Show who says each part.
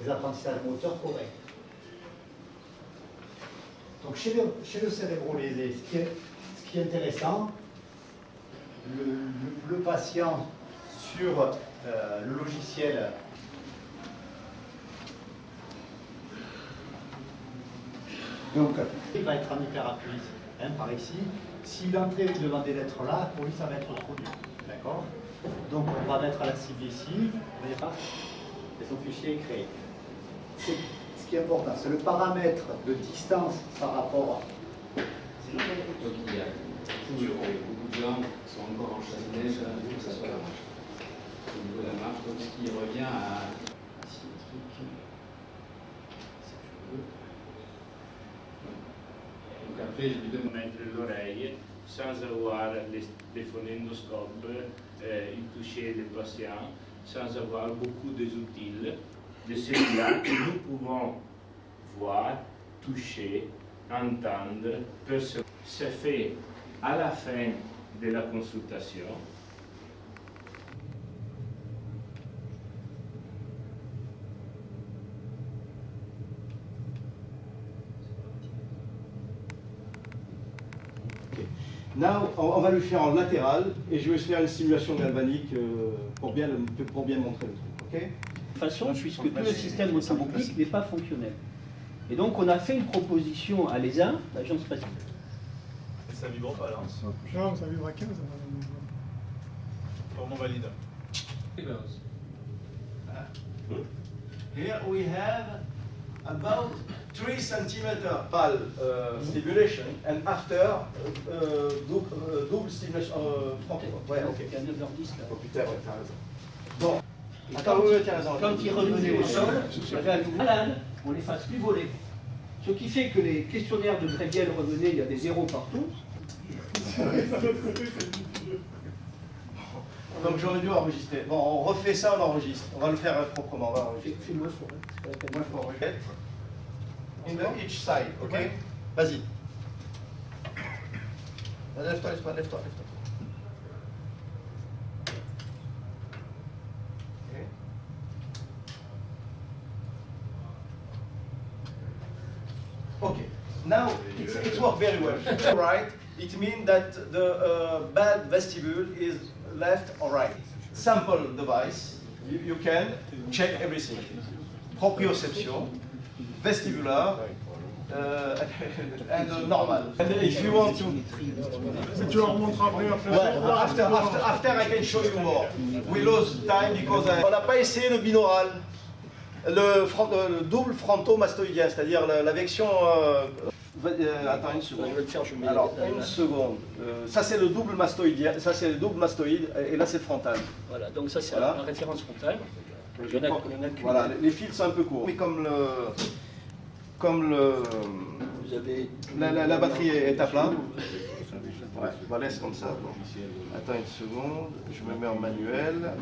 Speaker 1: des apprentissages moteurs corrects. Donc chez le cérébro lésé, ce qui est intéressant, le patient sur le logiciel donc il va être en hyperaccuise, par ici. S'il entrait devant des lettres là, pour lui ça va être trop dur. D'accord? Donc on va mettre la cible ici, vous voyez pas? Et son fichier est créé. Ce qui est important, c'est le paramètre de distance par rapport à...
Speaker 2: Donc il y a toujours beaucoup de gens qui sont encore en chasse-neige, il faut que ça soit la marche. Au niveau de la marche, donc ce qui revient à asymétrique. Donc après, je lui donne
Speaker 3: mettre l'oreille sans avoir les phonendoscopes, il toucher les patients, sans avoir beaucoup d'outils de celui-là que nous pouvons voir, toucher, entendre, percevoir. C'est fait à la fin de la consultation.
Speaker 4: Now, on va le faire en latéral et je vais faire une simulation galvanique pour bien montrer le truc. Ok?
Speaker 5: De toute façon, puisque tout le système automatique n'est pas fonctionnel. Et donc, on a fait une proposition à l'ESA, l'agence spatiale.
Speaker 6: Ça vibre pas là.
Speaker 7: Non, ça vibre à 15.
Speaker 6: On valide.
Speaker 4: Here we have about 3 cm PAL stimulation and after double stimulation ouais, ok.
Speaker 5: Il y a 9h10 là.
Speaker 4: Oh putain, ouais, t'as raison. Bon, attends,
Speaker 5: Quand il revenait au sol, il y avait un malade, on les fasse plus voler. Ce qui fait que les questionnaires de Grébiel revenaient, il y a des zéros partout.
Speaker 4: Donc j'aurais dû enregistrer. Bon, on refait ça, on enregistre. On va le faire proprement. On va enregistrer.
Speaker 5: Fais-le fort.
Speaker 4: In the each side, ok? Vas-y. Lève-toi, lève-toi, lève-toi. Okay. Now it's worked very well. Right? It means that the bad vestibule is left or right. Sample device. You can check everything. Proprioception, vestibular, and normal. And if you want to,
Speaker 7: Tu leur montres après.
Speaker 4: after I can show you more. We lost time because on n'a pas essayé le binaural. Le double frontomastoïdien, c'est-à-dire la version. Attends une seconde.
Speaker 5: Je vais le faire, je mets.
Speaker 4: Alors, une seconde. Ça c'est le double mastoïdien, ça c'est le double mastoïde, et là c'est le frontal.
Speaker 5: Voilà, donc ça c'est
Speaker 4: Voilà.
Speaker 5: la référence frontale. Il y en a qu'une.
Speaker 4: Voilà, les fils sont un peu courts. Mais comme
Speaker 5: Vous avez.
Speaker 4: la batterie est à plat. Ouais, on laisse comme ça. Bon. Attends une seconde, je me mets en manuel.